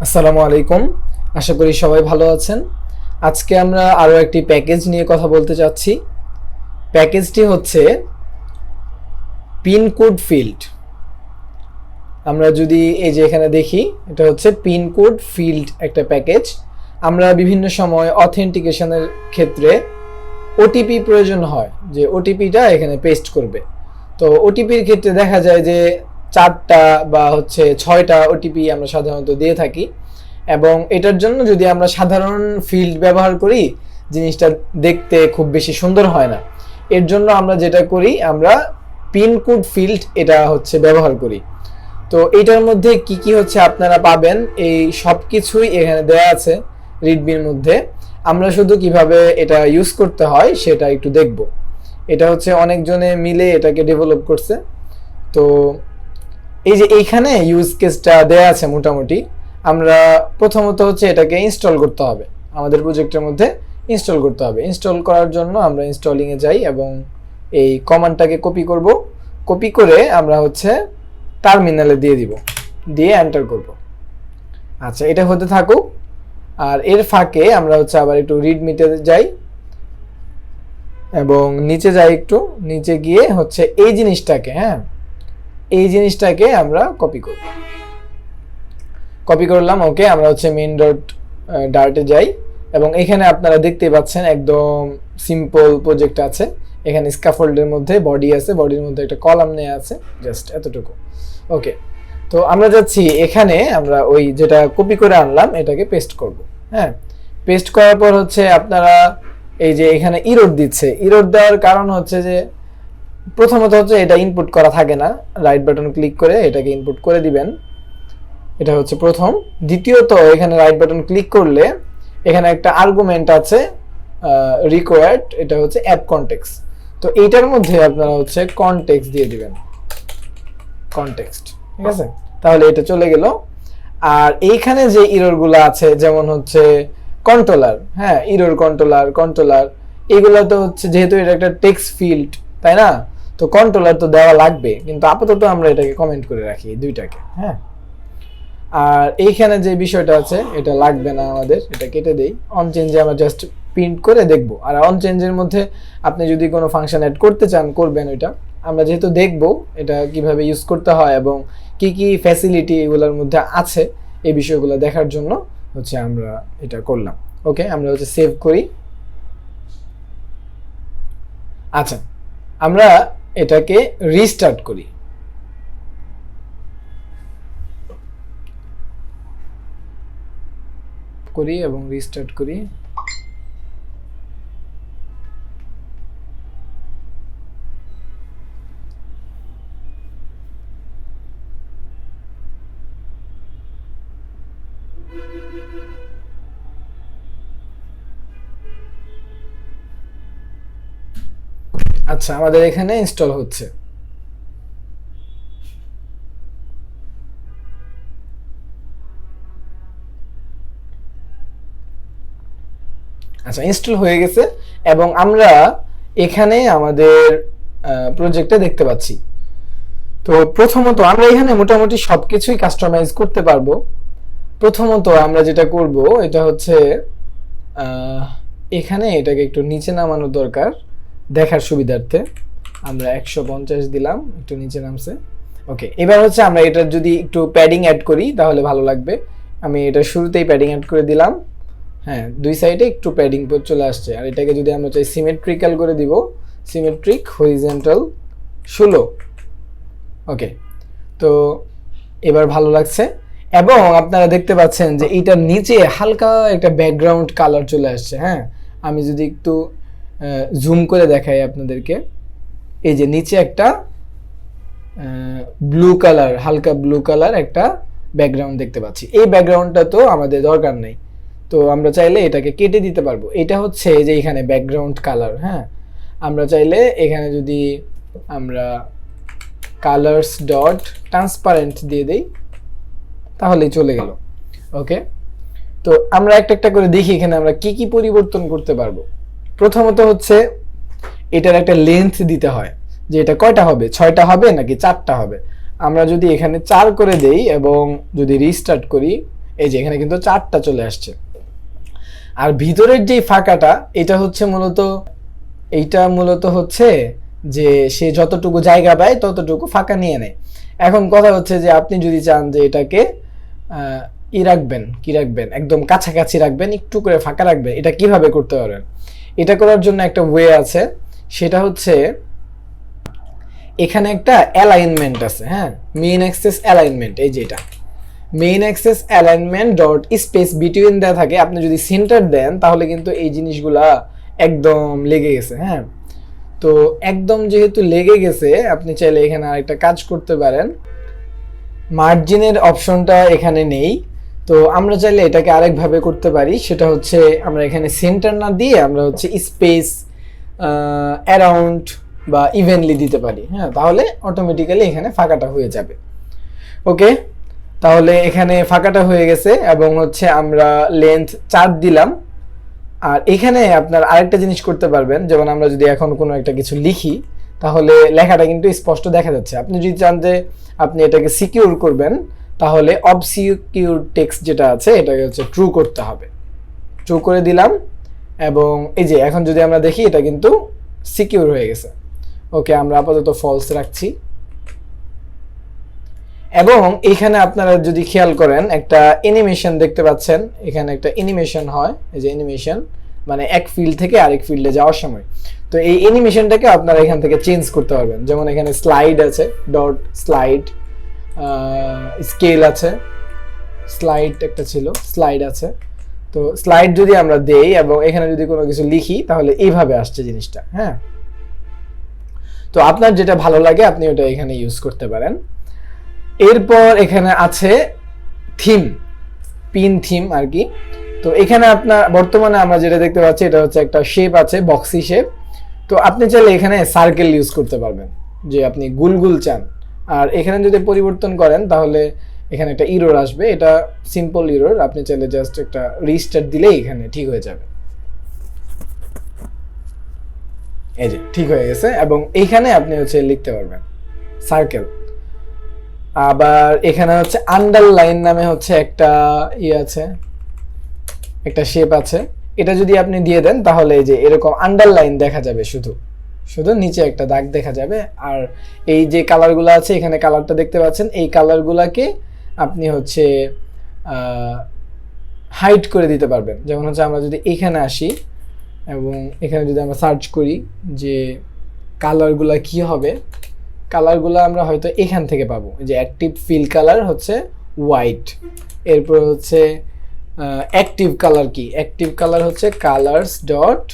আসসালামু আলাইকুম। আশা করি সবাই ভালো আছেন। আজকে আমরা আরও একটি প্যাকেজ নিয়ে কথা বলতে চাচ্ছি। প্যাকেজটি হচ্ছে পিনকোড ফিল্ড। আমরা যদি এই যে এখানে দেখি, এটা হচ্ছে পিনকোড ফিল্ড একটা প্যাকেজ। আমরা বিভিন্ন সময় অথেন্টিকেশনের ক্ষেত্রে ওটিপি প্রয়োজন হয়, যে ওটিপিটা এখানে পেস্ট করবে। তো ওটিপির ক্ষেত্রে দেখা যায় যে 4টা বা হচ্ছে 6টা ওটিপি আমরা সাধারণত দিয়ে থাকি, এবং এটার জন্য যদি আমরা সাধারণ ফিল্ড ব্যবহার করি, জিনিসটা দেখতে খুব বেশি সুন্দর হয় না। এর জন্য আমরা যেটা করি, আমরা পিনকোড ফিল্ড এটা হচ্ছে ব্যবহার করি। তো এটার মধ্যে কি কি হচ্ছে আপনারা পাবেন, এই সব কিছুই এখানে দেয়া আছে রিডমির মধ্যে। আমরা শুধু কিভাবে এটা ইউজ করতে হয় সেটা একটু দেখব। এটা হচ্ছে অনেকজনে মিলে এটাকে ডেভেলপ করছে। তো এই যে এইখানে ইউজ কেসটা দেয়া আছে মোটামুটি। আমরা প্রথমত হচ্ছে এটাকে ইনস্টল করতে হবে, আমাদের প্রজেক্টের মধ্যে ইনস্টল করতে হবে। ইনস্টল করার জন্য আমরা ইনস্টলিংয়ে যাই এবং এই কমান্ডটাকে কপি করব। কপি করে আমরা হচ্ছে টার্মিনালে দিয়ে দিব, দিয়ে এন্টার করব। আচ্ছা, এটা হতে থাকুক। আর এর ফাঁকে আমরা হচ্ছে আবার একটু রিডমিতে যাই এবং নিচে যাই, একটু নিচে গিয়ে হচ্ছে এই জিনিসটাকে, এই জিনিসটাকে আমরা কপি করব। কপি করলাম, ওকে। আমরা হচ্ছে মেইন ডট ডার্টে যাই এবং এখানে আপনারা দেখতেই পাচ্ছেন একদম সিম্পল প্রজেক্ট আছে। এখানে স্ক্যাফোল্ডের মধ্যে বডি আছে, বডির মধ্যে একটা কলাম নেওয়া আছে, জাস্ট এতটুকু। ওকে, তো আমরা যাচ্ছি এখানে, আমরা ওই যেটা কপি করে আনলাম এটাকে পেস্ট করব। পেস্ট করার পর হচ্ছে আপনারা এই যে এখানে ইরর দিচ্ছে। ইরর দেওয়ার কারণ হচ্ছে যে প্রথমত হচ্ছে এটা ইনপুট করা থাকে না, রাইট বাটন ক্লিক করে এটাকে ইনপুট করে দিবেন। এটা হচ্ছে প্রথম। দ্বিতীয়ত, এখানে রাইট বাটন ক্লিক করলে এখানে একটা আর্গুমেন্ট আছে রিকোয়ার্ড, এটা হচ্ছে অ্যাড কনটেক্সট। তো এইটার মধ্যে আপনারা হচ্ছে কনটেক্সট দিয়ে দিবেন, কনটেক্সট, ঠিক আছে? তাহলে এটা চলে গেল। আর এইখানে যে ইররগুলো আছে, যেমন হচ্ছে কন্ট্রোলার, ইরর কন্ট্রোলার এগুলো তো হচ্ছে, যেহেতু এটা একটা টেক্সট ফিল্ড, তাই না? তো কন্ট্রোলার তো দেওয়া লাগবে, কিন্তু আপাতত আমরা এটাকে কমেন্ট করে রাখি এই দুইটাকে। আর এইখানে যে বিষয়টা আছে এটা লাগবে না আমাদের, এটা কেটে দেই। অন চেঞ্জে আমরা জাস্ট প্রিন্ট করে দেখব। আর অন চেঞ্জের মধ্যে আপনি যদি কোনো ফাংশন অ্যাড করতে চান করবেন ওইটা। আমরা যেহেতু দেখব এটা কিভাবে ইউজ করতে হয় এবং কি কি ফ্যাসিলিটি এগুলোর মধ্যে আছে, এই বিষয়গুলো দেখার জন্য হচ্ছে আমরা এটা করলাম। ওকে, আমরা হচ্ছে সেভ করি। আচ্ছা, আমরা এটাকে রিস্টার্ট করি। এবং রিস্টার্ট করি। আচ্ছা, আমাদের এখানে ইনস্টল হচ্ছে। আচ্ছা, ইনস্টল হয়ে গেছে এবং আমরা এখানে আমাদের প্রজেক্টে দেখতে পাচ্ছি। তো প্রথমত আমরা এখানে মোটামুটি সবকিছুই কাস্টমাইজ করতে পারবো। প্রথমত আমরা যেটা করব, এটা হচ্ছে এখানে এটাকে একটু নিচে নামানো দরকার দেখার সুবিধার্থে। আমরা 150 দিলাম, একটু নিচে নামছে। ওকে, এবার হচ্ছে আমরা এটার যদি একটু প্যাডিং অ্যাড করি তাহলে ভালো লাগবে। আমি এটা শুরুতেই প্যাডিং অ্যাড করে দিলাম। দুই সাইডে একটু প্যাডিং চলে আসছে। আর এটাকে যদি আমরা চাই সিমেট্রিক্যাল করে দিব, সিমেট্রিক হরিজন্টাল 16। ওকে, তো এবার ভালো লাগছে। এবং আপনারা দেখতে পাচ্ছেন যে এইটার নিচে হালকা একটা ব্যাকগ্রাউন্ড কালার চলে আসছে। আমি যদি একটু জুম করে দেখাই আপনাদেরকে, এই যে নিচে একটা ব্লু কালার, হালকা ব্লু কালার একটা ব্যাকগ্রাউন্ড দেখতে পাচ্ছি। এই ব্যাকগ্রাউন্ডটা তো আমাদের দরকার নেই, তো আমরা চাইলে এটাকে কেটে দিতে পারবো। এটা হচ্ছে যে এখানে ব্যাকগ্রাউন্ড কালার। আমরা চাইলে এখানে যদি আমরা কালার্স ডট ট্রান্সপারেন্ট দিয়ে দেই তাহলেই চলে গেল। ওকে, তো আমরা একটা একটা করে দেখি এখানে আমরা কি কি পরিবর্তন করতে পারবো। প্রথমত হচ্ছে এটার একটা লেন্থ দিতে হয়, যে এটা কয়টা হবে, 6টা হবে নাকি 4টা হবে। আমরা যদি এখানে 4 করে দেই এবং যদি রিস্টার্ট করি, এই যে এখানে কিন্তু 4টা চলে আসছে। আর ভিতরের যে ফাঁকাটা এটা হচ্ছে মূলত হচ্ছে যে সে যতটুকু জায়গা পায় ততটুকু ফাঁকা নিয়ে নেয়। এখন কথা হচ্ছে যে আপনি যদি চান যে এটাকে রাখবেন একদম কাছাকাছি রাখবেন, একটু করে ফাঁকা রাখবেন, এটা কিভাবে করতে পারবেন? এটা করার জন্য একটা ওয়ে আছে, সেটা হচ্ছে এখানে একটা অ্যালাইনমেন্ট আছে, হ্যাঁ, মেইন অ্যাক্সেস অ্যালাইনমেন্ট। এই যে এটা main access alignment dot space between দেওয়া থাকে। আপনি যদি সেন্টার দেন তাহলে কিন্তু এই জিনিসগুলা একদম লেগে গেছে, হ্যাঁ। তো একদম যেহেতু লেগে গেছে, আপনি চাইলে এখানে আরেকটা কাজ করতে পারেন, মার্জিনের অপশনটা এখানে নেই। তো আমরা চাইলে এটাকে আরেকভাবে করতে পারি, সেটা হচ্ছে আমরা এখানে সেন্টার না দিয়ে আমরা হচ্ছে স্পেস অ্যারাউন্ড বা ইভেনলি দিতে পারি, হ্যাঁ, তাহলে অটোমেটিক্যালি এখানে ফাঁকাটা হয়ে যাবে। ওকে, তাহলে এখানে ফাঁকাটা হয়ে গেছে এবং হচ্ছে আমরা লেন্থ 4 দিলাম। আর এখানে আপনার আরেকটা জিনিস করতে পারবেন, যেমন আমরা যদি এখন কোনো একটা কিছু লিখি তাহলে লেখাটা কিন্তু স্পষ্ট দেখা যাচ্ছে। আপনি যদি চান যে আপনি এটাকে সিকিউর করবেন তাহলে অবসিকিউর টেক্সট যেটা আছে এটাকে হচ্ছে ট্রু করতে হবে। ট্রু করে দিলাম এবং এই যে এখন যদি আমরা দেখি এটা কিন্তু সিকিউর হয়ে গেছে। ওকে, আমরা আপাতত ফলস রাখছি। এবং এখানে আপনারা যদি খেয়াল করেন একটা অ্যানিমেশন দেখতে পাচ্ছেন, এখানে একটা অ্যানিমেশন হয়, এই যে অ্যানিমেশন মানে এক ফিল্ড থেকে আরেক ফিল্ডে যাওয়ার সময়। তো এই অ্যানিমেশনটাকে আপনারা এখান থেকে চেঞ্জ করতে পারবেন। যেমন এখানে স্লাইড আছে, ডট স্লাইড, স্কেল আছে, স্লাইড একটা ছিল, স্লাইড আছে। তো স্লাইড যদি আমরা দেই এবং এখানে যদি কোনো কিছু লিখি তাহলে এইভাবে আসছে জিনিসটা, হ্যাঁ। তো আপনার যেটা ভালো লাগে আপনি ওটা এখানে ইউজ করতে পারেন। এরপর এখানে আছে থিম, পিন থিম আর কি। তো এখানে আপনার বর্তমানে আমরা যেটা দেখতে পাচ্ছি এটা হচ্ছে একটা শেপ আছে, বক্সি শেপ। তো আপনি চাইলে এখানে সার্কেল ইউজ করতে পারবেন, যে আপনি গুলগুল চান। আর এখানে যদি পরিবর্তন করেন তাহলে এখানে একটা ইরর আসবে, এটা সিম্পল ইরর, আপনি চাইলে জাস্ট একটা রিস্টার্ট দিলেই এখানে ঠিক হয়ে যাবে। এই যে ঠিক হয়ে গেছে এবং এইখানে আপনি হচ্ছে লিখতে পারবেন সার্কেল। আবার এখানে হচ্ছে আন্ডারলাইন নামে হচ্ছে একটা আছে, একটা শেপ আছে। এটা যদি আপনি দিয়ে দেন তাহলে এই যে এরকম আন্ডারলাইন দেখা যাবে, শুধু নিচে একটা দাগ দেখা যাবে। আর এই যে কালারগুলো আছে এখানে কালারটা দেখতে পাচ্ছেন, এই কালারগুলোকে আপনি হচ্ছে হাইড করে দিতে পারবেন। যেমন হচ্ছে আমরা যদি এখানে আসি এবং এখানে যদি আমরা সার্চ করি যে কালারগুলো কি হবে, কালারগুলো আমরা হয়তো এখান থেকে পাবো। যে অ্যাক্টিভ ফিল কালার হচ্ছে হোয়াইট, এরপর হচ্ছে অ্যাক্টিভ কালার কি, অ্যাক্টিভ কালার হচ্ছে কালার্স ডট,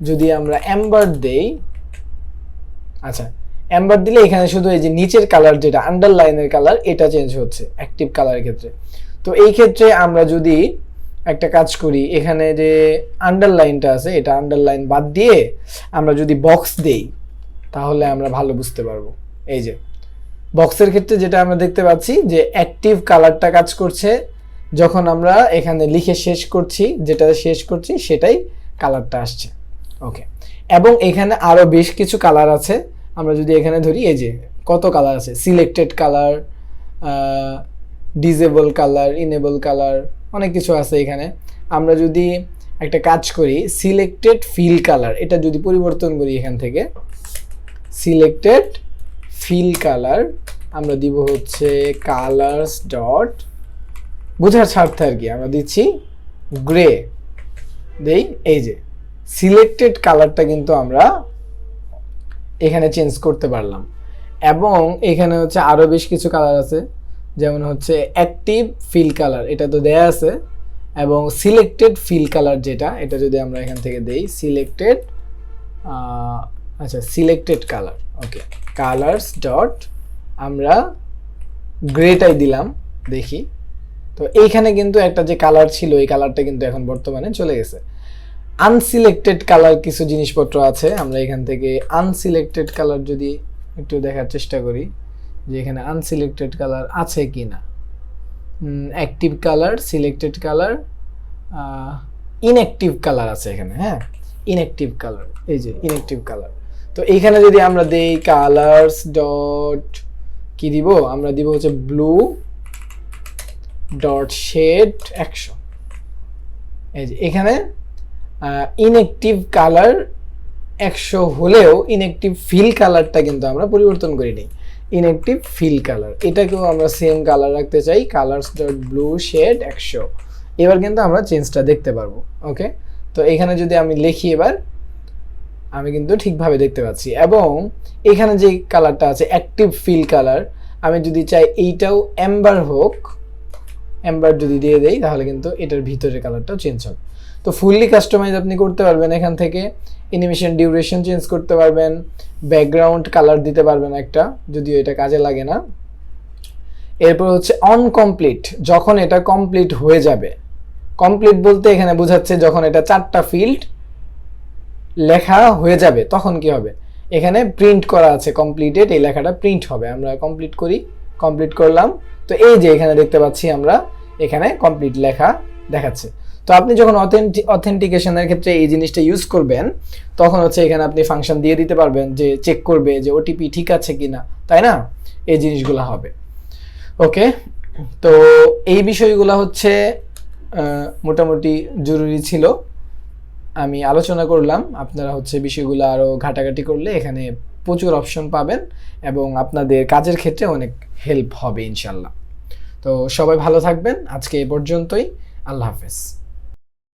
যদি আমরা অ্যাম্বার দেই, আচ্ছা অ্যাম্বার দিলে এখানে শুধু এই যে নিচের কালার যেটা আন্ডারলাইনের কালার এটা চেঞ্জ হচ্ছে অ্যাক্টিভ কালারের ক্ষেত্রে। তো এই ক্ষেত্রে আমরা যদি একটা কাজ করি, এখানে যে আন্ডারলাইনটা আছে এটা আন্ডারলাইন বাদ দিয়ে আমরা যদি বক্স দেই তাহলে আমরা ভালো বুঝতে পারবো। এই যে বক্সের ক্ষেত্রে যেটা আমরা দেখতে পাচ্ছি যে অ্যাক্টিভ কালারটা কাজ করছে যখন আমরা এখানে লিখে শেষ করছি, যেটা শেষ করছি সেটাই কালারটা আসছে। ওকে, এবং এখানে আরো বেশ কিছু কালার আছে। আমরা যদি এখানে ধরি এই যে কত কালার আছে, selected colour, disable colour, enable colour, অনেক কিছু আছে এখানে। আমরা যদি একটা কাজ করি সিলেক্টেড ফিল কালার, এটা যদি পরিবর্তন করি এখান থেকে সিলেক্টেড ফিল কালার, আমরা দিব হচ্ছে কালার্স ডট, বোঝার স্বার্থে আর কি আমরা দিচ্ছি গ্রে দেই। এই যে সিলেক্টেড কালারটা কিন্তু আমরা এখানে চেঞ্জ করতে পারলাম। এবং এখানে হচ্ছে আরো বেশ কিছু কালার আছে, যেমন হচ্ছে অ্যাক্টিভ ফিল কালার এটা তো দেয়া আছে, এবং সিলেক্টেড ফিল কালার যেটা এটা যদি আমরা এখান থেকে দেই সিলেক্টেড, আচ্ছা সিলেক্টেড কালার, ওকে কালার্স ডট আমরা গ্রেটাই দিলাম দেখি। তো এইখানে কিন্তু একটা যে কালার ছিল এই কালারটা কিন্তু এখন বর্তমানে চলে গেছে। আনসিলেক্টেড কালার কিছু জিনিসপত্র আছে, আমরা এখান থেকে আনসিলেক্টেড কালার যদি একটু দেখার চেষ্টা করি যে এখানে আনসিলেক্টেড কালার আছে কি না। Active colour, selected colour, inactive colour আছে এখানে, হ্যাঁ ইনঅ্যাক্টিভ কালার, এই যে ইনঅ্যাক্টিভ কালার। তো এইখানে যদি আমরা দেই কালার্স ডট কি দিব, আমরা দিব হচ্ছে ব্লু ডট শেড 100। এই যে এখানে ইনঅ্যাক্টিভ কালার 100 হলেও ইনঅ্যাক্টিভ ফিল কালারটা কিন্তু আমরা পরিবর্তন করি নিই। ইনঅ্যাক্টিভ ফিল কালার এটাকেও আমরা সেম কালার রাখতে চাই, কালার্স ডট ব্লু শেড 100। এবার কিন্তু আমরা চেঞ্জটা দেখতে পারবো। ওকে, তো এখানে যদি আমি লিখি এবার আমি কিন্তু ঠিকভাবে দেখতে পাচ্ছি। এবং এখানে যে কালারটা আছে অ্যাক্টিভ ফিল কালার, আমি যদি চাই এইটাও এম্বার হোক, এম্বার যদি দিয়ে দেই তাহলে কিন্তু এটার ভিতরের কালারটাও চেঞ্জ হবে। তো ফুললি কাস্টমাইজ আপনি করতে পারবেন এখান থেকে। অ্যানিমেশন ডিউরেশন চেঞ্জ করতে পারবেন, ব্যাকগ্রাউন্ড কালার দিতে পারবেন একটা, যদিও এটা কাজে লাগে না। এরপর হচ্ছে অন কমপ্লিট, যখন এটা কমপ্লিট হয়ে যাবে। কমপ্লিট বলতে এখানে বোঝাচ্ছে যখন এটা 4টা ফিল্ড লেখা হয়ে যাবে তখন কি হবে, এখানে প্রিন্ট করা আছে কমপ্লিটেড, এই লেখাটা প্রিন্ট হবে। আমরা কমপ্লিট করি, কমপ্লিট করলাম, তো এই যে এখানে দেখতে পাচ্ছি আমরা এখানে কমপ্লিট লেখা দেখাচ্ছে। তো আপনি যখন অথেন্টিকেশনের ক্ষেত্রে এই জিনিসটা ইউজ করবেন তখন হচ্ছে এখানে আপনি ফাংশন দিয়ে দিতে পারবেন যে চেক করবে যে ওটিপি ঠিক আছে কিনা, তাই না, এই জিনিসগুলো হবে। ওকে, তো এই বিষয়গুলো হচ্ছে মোটামুটি জরুরি ছিল, আমি আলোচনা করলাম। আপনারা হচ্ছে বিষয়গুলো আরও ঘাটাঘাটি করলে এখানে প্রচুর অপশন পাবেন এবং আপনাদের কাজের ক্ষেত্রে অনেক হেল্প হবে ইনশাল্লাহ। তো সবাই ভালো থাকবেন, আজকে এ পর্যন্তই, আল্লাহ হাফেজ।